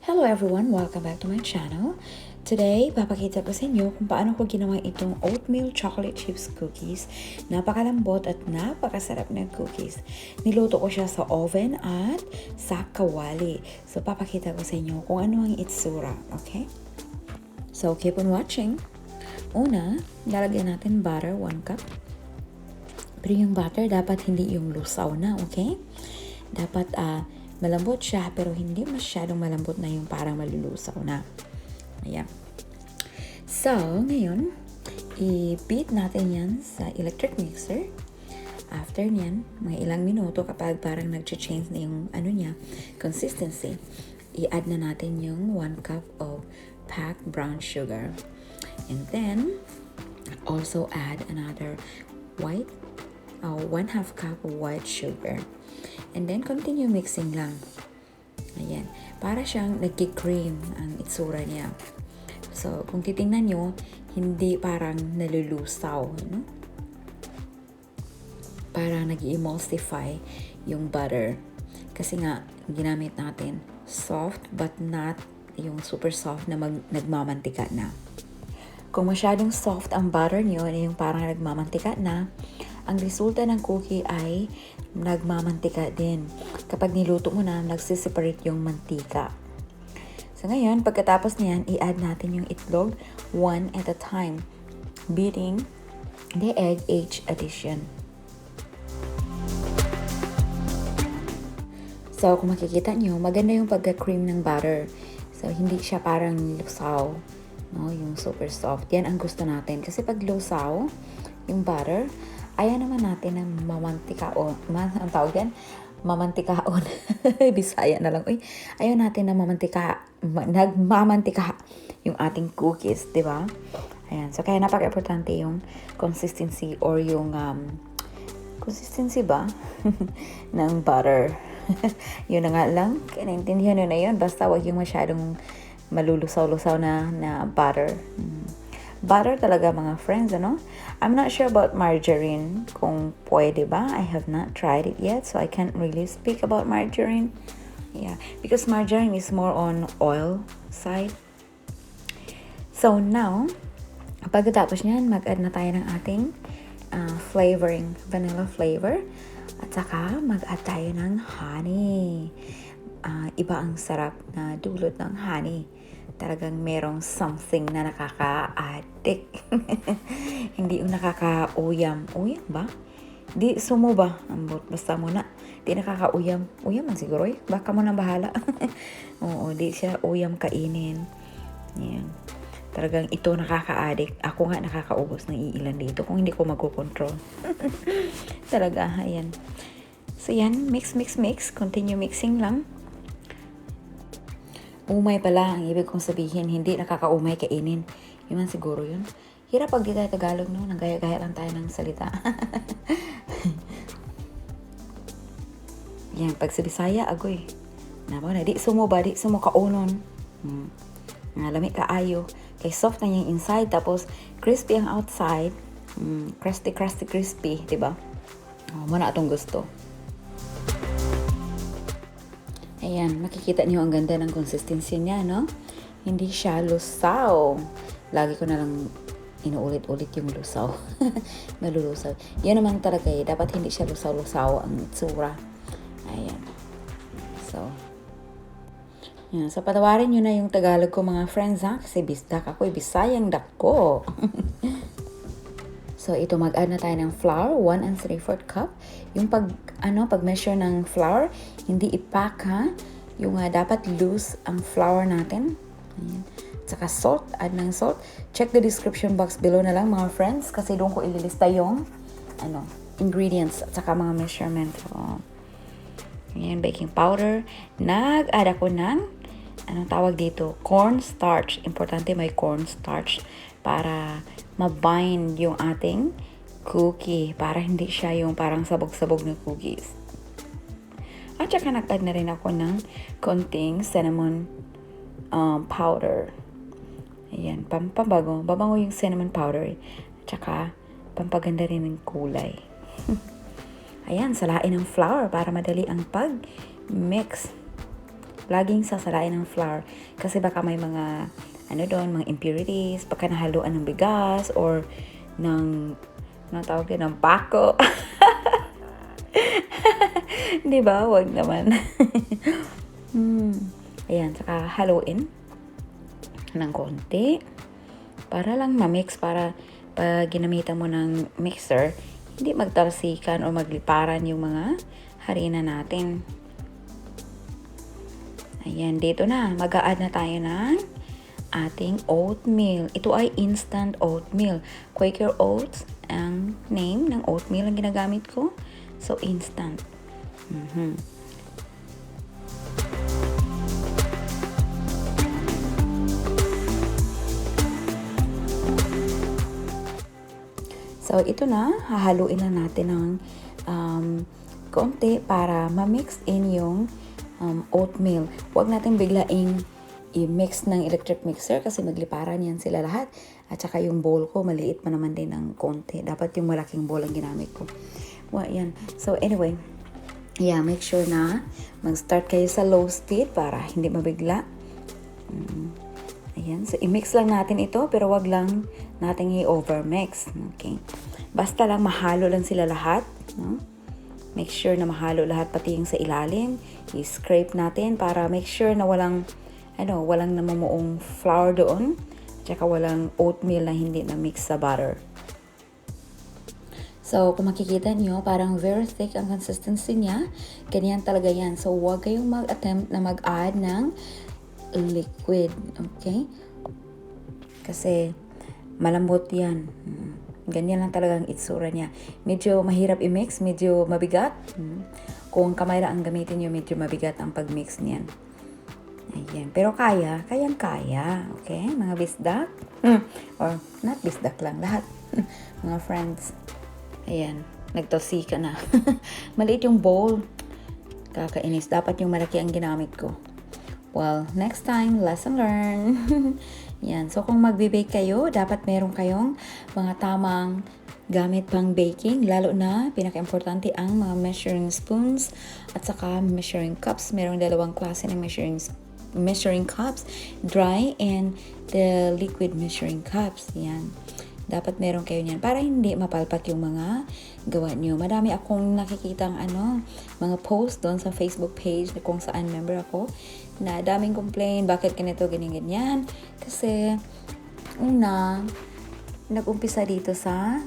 Hello everyone! Welcome back to my channel. Today, papakita ko sa inyo kung paano ko ginawa itong oatmeal chocolate chips cookies. Napakalambot at napakasarap na cookies. Niluto ko siya sa oven at sa kawali. So, papakita ko sa inyo kung ano ang itsura. Okay? So, keep on watching. Una, lalagyan natin butter, 1 cup. Pero yung butter, dapat hindi yung lusaw na, okay? Dapat, malambot siya, pero hindi masyadong malambot na yung parang malulusaw na. Ayan. So, ngayon, i-beat natin yan sa electric mixer. After niyan, mga ilang minuto kapag parang nag-change na yung consistency, i-add na natin yung 1 cup of packed brown sugar. And then, also add another 1/2 cup of white sugar. And then, continue mixing lang. Ayan. Para siyang nagki-cream ang itsura niya. So, kung titingnan nyo, hindi parang nalulusaw. No? Parang nag-emulsify yung butter. Kasi nga, ginamit natin soft but not yung super soft na nagmamantika na. Kung masyadong soft ang butter nyo, yung parang nagmamantika na, ang resulta ng cookie ay nagmamantika din. Kapag niluto mo na, nagsiseparate yung mantika. So ngayon, pagkatapos niyan, i-add natin yung itlog 1 at a time, beating the egg each addition. So kung makikita nyo, maganda yung pagka-cream ng butter. So hindi siya parang lusaw, no? Yung super soft. Yan ang gusto natin. Kasi pag lusaw, yung butter, ayaw naman natin ng mamantikaon. Ang tawag yan? Mamantikaon. Bisaya na lang. Uy, ayaw natin na nagmamantika yung ating cookies, di ba? Ayan. So, kaya napaka-importante yung consistency or yung consistency ba? ng butter. Yun na nga lang. Kinaintindihan nyo na yun. Basta wag yung masyadong malulusaw-lusaw na butter. Butter talaga mga friends, ano? I'm not sure about margarine, kung pwede ba. I have not tried it yet, so I can't really speak about margarine. Yeah, because margarine is more on oil side. So now, pagkatapos niyan, mag-add na tayo ng ating flavoring, vanilla flavor. At saka, mag-add tayo ng honey. Iba ang sarap na dulot ng honey. Talagang merong something na nakaka-addict. Hindi yung nakaka-uyam. Uyam ba? Di sumo ba? Basta muna. Di nakaka-uyam. Uyam man siguro eh. Baka mo nang bahala. Oo, di siya uyam kainin. Yan. Talagang ito nakaka-addict. Ako nga nakakaubos ng iilan dito kung hindi ko magkocontrol. Talaga, ayan. So yan, mix. Continue mixing lang. Umay pala, ang ibig kong sabihin, hindi nakakaumay kainin. Yun man siguro yun. Hirap pag di tayo Tagalog, no? Nagaya-gaya lang tayo ng salita. Yan, pag sa Bisaya, agoy. Nabaw na, di sumo kaunon. Nga lamig kaayo. Kay soft na yung inside, tapos crispy ang outside. Crispy, diba? Muna atong gusto. Ayan, makikita niyo ang ganda ng consistency niya, no? Hindi siya lusaw. Lagi ko na lang inuulit-ulit yung lusaw. Malulusaw. Yan naman talaga eh. Dapat hindi siya lusaw-lusaw ang itsura. Ayan. So, yan. So, patawarin nyo na yung Tagalog ko mga friends, ha? Kasi bisdak ako eh. Bisayang dako. So, ito mag-add na tayo ng flour, 1 3/4 cup. Yung pag-measure ng flour, hindi ipack, ha? Yung dapat loose ang flour natin. Ayan. Saka salt, add ng salt. Check the description box below na lang mga friends kasi doon ko ililista yung ingredients at saka mga measurement. So, ayan, baking powder. Nag-add ako ng, anong tawag dito? Cornstarch. Importante may cornstarch para mabind yung ating cookie. Para hindi siya yung parang sabog-sabog na cookies. At saka nag-add na rin ako ng konting cinnamon powder. Ayan, pampabago. Babango yung cinnamon powder. At saka, pampaganda rin ng kulay. Ayan, salain ng flour para madali ang pag-mix. laging sasalain ng flour. Kasi baka may mga, mga impurities, baka nahaluan ng bigas, or ng, tawag yun, ng pako. Di ba? Wag naman. Ayan, saka haluin ng konti para lang ma-mix, para pag ginamitan mo ng mixer, hindi magtalsikan o magliparan yung mga harina natin. Ayan, dito na. Mag-a-add na tayo ng ating oatmeal. Ito ay instant oatmeal. Quaker Oats ang name ng oatmeal ang ginagamit ko. So, instant. So, ito na. Hahaluin lang natin ng konti para ma-mix in yung oatmeal. Huwag natin biglaing i-mix ng electric mixer kasi magliparan yan sila lahat. At saka yung bowl ko, maliit pa naman din ng konti. Dapat yung malaking bowl ang ginamit ko. Well, yan. So, anyway, make sure na mag-start kayo sa low speed para hindi mabigla. Ayan. So, i-mix lang natin ito, pero wag lang natin i-overmix. Okay. Basta lang mahalo lang sila lahat. No? Make sure na mahalo lahat, pati yung sa ilalim. I-scrape natin para make sure na walang namumuong flour doon. Tsaka walang oatmeal na hindi na-mix sa butter. So, kung makikita nyo, parang very thick ang consistency niya. Ganyan talaga yan. So, huwag kayong mag-attempt na mag-add ng liquid. Okay? Kasi, malambot yan. Ganyan lang talaga ang itsura niya. Medyo mahirap i-mix, medyo mabigat. Kung kamay lang ang gamitin nyo, medyo mabigat ang pag-mix niyan. Ayan. Pero kayang-kaya. Okay? Mga bisdak. Or, not bisdak lang, lahat. Mga friends. Ayan, nagtosi ka na. Maliit yung bowl. Kakainis. Dapat yung malaki ang ginamit ko. Well, next time, lesson learned. Yan. So, kung magbe-bake kayo, dapat meron kayong mga tamang gamit pang baking. Lalo na, pinaka-importante ang mga measuring spoons at saka measuring cups. Merong dalawang klase ng measuring cups. Dry and the liquid measuring cups. Yan. Dapat meron kayo niyan para hindi mapalpak yung mga gawa niyo. Madami akong nakikitang mga post doon sa Facebook page na kung saan member ako na daming complain, bakit ganito, ganyan. Kasi, nag-umpisa dito sa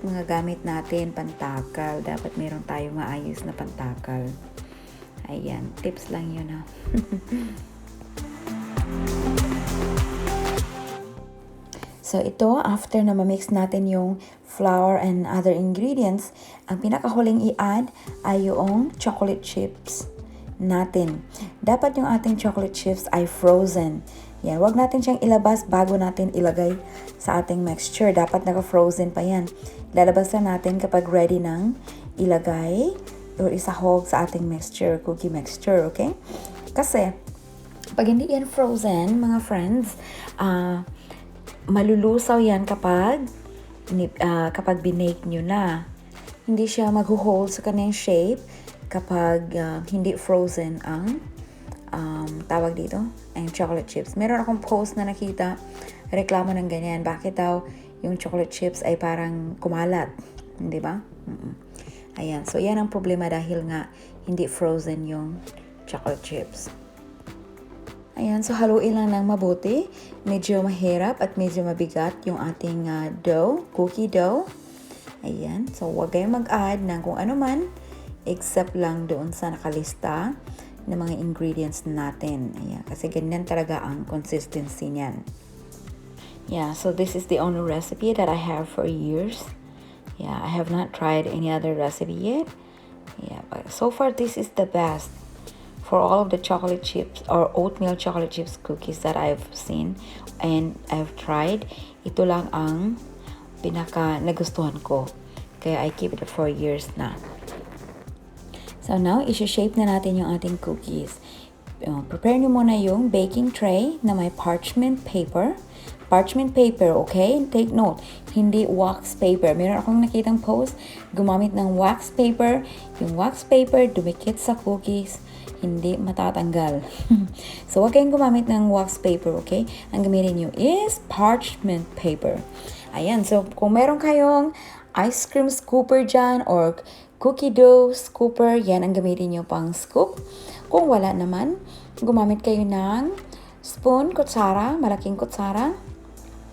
mga gamit natin, pantakal. Dapat meron tayong maayos na pantakal. Ayan, tips lang yun ha. So, ito, after na ma-mix natin yung flour and other ingredients, ang pinakahuling i-add ay yung chocolate chips natin. Dapat yung ating chocolate chips ay frozen. Yan, wag natin siyang ilabas bago natin ilagay sa ating mixture. Dapat naka-frozen pa yan. Lalabas na natin kapag ready nang ilagay or isahog sa ating mixture, cookie mixture, okay? Kasi, pag hindi yan frozen, mga friends, malulusaw yan kapag binake nyo na. Hindi siya mag-hold sa kanyang shape kapag hindi frozen ang tawag dito, ang chocolate chips. Meron akong post na nakita, reklamo ng ganyan. Bakit daw yung chocolate chips ay parang kumalat? Di ba? Ayan. So, yan ang problema dahil nga hindi frozen yung chocolate chips. Ayan, so haluin lang ng mabuti. Medyo mahirap at medyo mabigat yung ating dough, cookie dough. Ayan, so huwag kayong mag-add ng kung ano man, except lang doon sa nakalista ng mga ingredients natin. Ayan, kasi ganyan talaga ang consistency niyan. Yeah, so this is the only recipe that I have for years. Yeah, I have not tried any other recipe yet. Yeah, but so far this is the best. For all of the chocolate chips or oatmeal chocolate chips cookies that I've seen and I've tried, ito lang ang pinaka nagustuhan ko. Kaya I keep it for years na. So now, isi-shape na natin yung ating cookies. Prepare nyo muna yung baking tray na may parchment paper. Parchment paper, okay? Take note, hindi wax paper. Meron akong nakitang post, gumamit ng wax paper. Yung wax paper, dumikit sa cookies. hindi matatanggal. So, huwag kayong gumamit ng wax paper, okay? Ang gamitin nyo is parchment paper. Ayan, so kung meron kayong ice cream scooper dyan or cookie dough scooper, yan ang gamitin nyo pang scoop. Kung wala naman, gumamit kayo ng spoon, kutsara, malaking kutsara.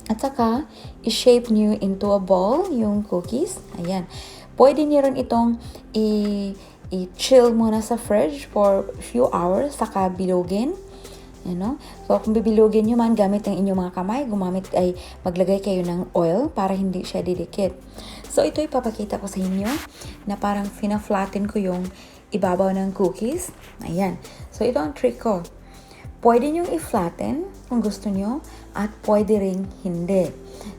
At saka, i-shape nyo into a ball yung cookies. Ayan. Pwede nyo rin itong i-chill muna sa fridge for few hours, saka bilogin. You know? So, kung bibilogin nyo man, gamit ng inyong mga kamay, maglagay kayo ng oil para hindi siya didikit. So, ito ipapakita ko sa inyo na parang fina-flatten ko yung ibabaw ng cookies. Ayan. So, ito ang trick ko. Pwede nyo i-flatten kung gusto nyo at pwede ring hindi.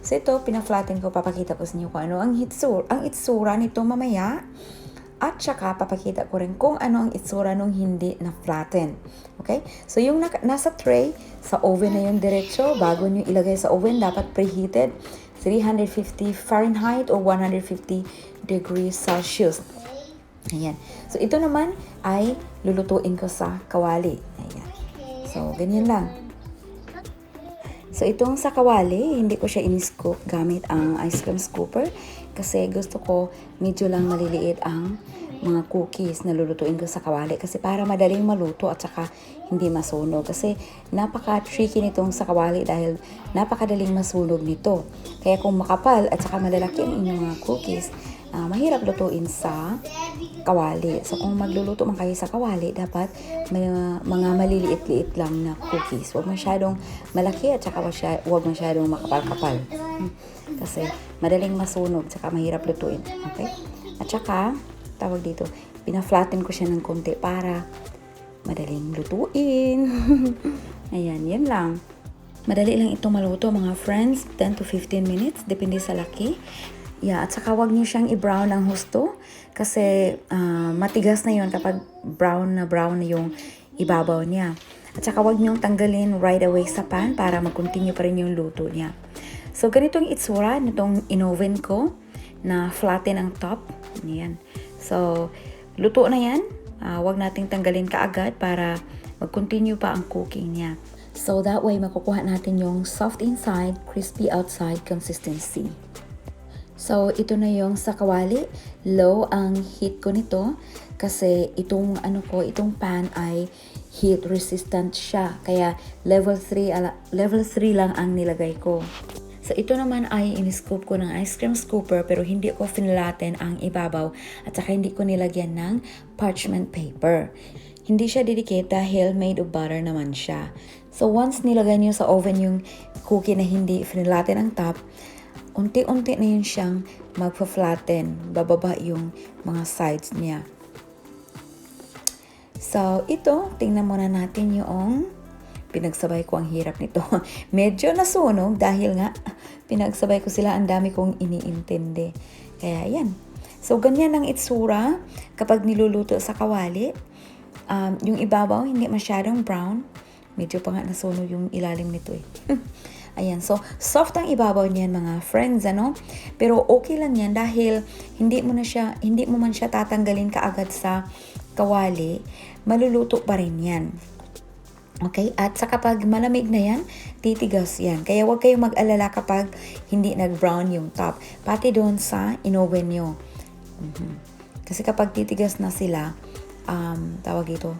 So, ito, pina-flatten ko, papakita ko sa inyo kung ano ang itsura nito mamaya. At saka, papakita ko rin kung ano ang itsura nung hindi na-flatten. Okay? So, yung nasa tray, sa oven na yung diretso, bago nyo ilagay sa oven, dapat preheated 350 Fahrenheit or 150 degrees Celsius. Ayan. So, ito naman ay lulutuin ko sa kawali. Ayan. So, ganyan lang. So, itong sa kawali, hindi ko siya in-scoop gamit ang ice cream scooper kasi gusto ko medyo lang maliliit ang mga cookies na lulutuin ko sa kawali kasi para madaling maluto at saka hindi masunog. Kasi napaka-tricky nitong sa kawali dahil napakadaling masunog nito. Kaya kung makapal at saka malalaki ang inyong mga cookies, mahirap lutuin sa kawali. So, kung magluluto man kayo sa kawali, dapat may mga maliliit-liit lang na cookies. Huwag masyadong malaki at saka huwag masyadong makapal-kapal. Kasi madaling masunog at saka mahirap lutuin. Okay? At saka, tawag dito, pina-flatten ko siya ng konti para madaling lutuin. Ayan, yan lang. Madali lang itong maluto mga friends, 10 to 15 minutes, depende sa laki. Yeah, at saka wag niyo siyang i-brown ng husto kasi matigas na yon kapag brown na yung ibabaw niya. At saka wag niyong tanggalin right away sa pan para mag-continue pa rin yung luto niya. So, ganitong itsura nitong in-oven ko na flatten ang top. Ayan. So, luto na yan. Wag nating tanggalin kaagad para mag-continue pa ang cooking niya. So, that way makukuha natin yung soft inside, crispy outside consistency. So, ito na yung sa kawali. Low ang heat ko nito kasi itong pan ay heat resistant siya. Kaya level 3 lang ang nilagay ko. So, ito naman ay in-scoop ko ng ice cream scooper pero hindi ko finlatten ang ibabaw at saka hindi ko nilagyan ng parchment paper. Hindi siya didikit dahil made of butter naman siya. So, once nilagay niyo sa oven yung cookie na hindi finlatten ang top, unti-unti na yun siyang magpa-flatten. Bababa yung mga sides niya. So, ito, tingnan muna natin yung pinagsabay ko. Ang hirap nito. Medyo nasunog dahil nga pinagsabay ko sila. Ang dami kong iniintindi. Kaya, yan. So, ganyan ang itsura kapag niluluto sa kawali. Yung ibabaw, hindi masyadong brown. Medyo pa nga nasunog yung ilalim nito eh. Ayan, so soft ang ibabaw niyan mga friends, ano? Pero okay lang yan dahil hindi mo man siya tatanggalin kaagad sa kawali, maluluto pa rin yan. Okay? At sa kapag malamig na yan, titigas yan. Kaya huwag kayong mag-alala kapag hindi nag-brown yung top. Pati doon sa in-oven nyo. Kasi kapag titigas na sila, tawag ito,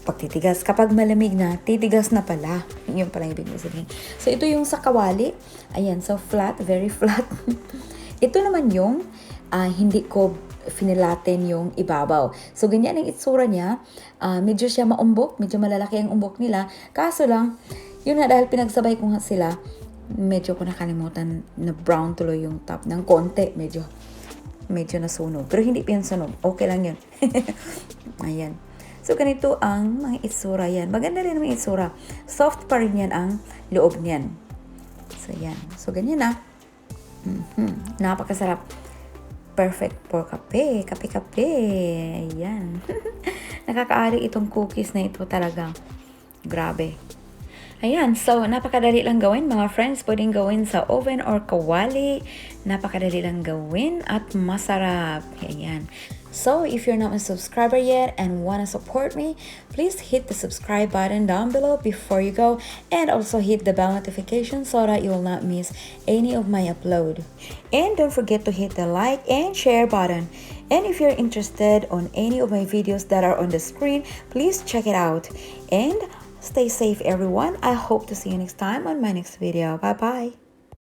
pagtitigas. Kapag malamig na, titigas na pala. Yun pala yung ibig sabihin. So, ito yung sa kawali. Ayan, so flat, very flat. Ito naman yung hindi ko finilaten yung ibabaw. So, ganyan ang itsura niya. Medyo siya maumbok, medyo malalaki ang umbok nila. Kaso lang, yun na dahil pinagsabay ko nga sila, medyo ko nakalimutan na brown tuloy yung top ng konti. Medyo nasunog. Pero hindi pinasunog. Okay lang yun. Ayan. So, ganito ang mga itsura yan. Maganda rin ang itsura. Soft pa rin yan ang loob niyan. So, yan. So, ganyan na. Napakasarap. Perfect for kape. Kape-kape. Ayan. Nakakaari itong cookies na ito talaga. Grabe. Ayan. So, napakadali lang gawin mga friends. Pwedeng gawin sa oven or kawali. Napakadali lang gawin at masarap. Ayan. So if you're not a subscriber yet and want to support me, please hit the subscribe button down below before you go, and also hit the bell notification so that you will not miss any of my upload. And don't forget to hit the like and share button. And if you're interested on any of my videos that are on the screen, please check it out. And stay safe everyone. I hope to see you next time on my next video. Bye bye.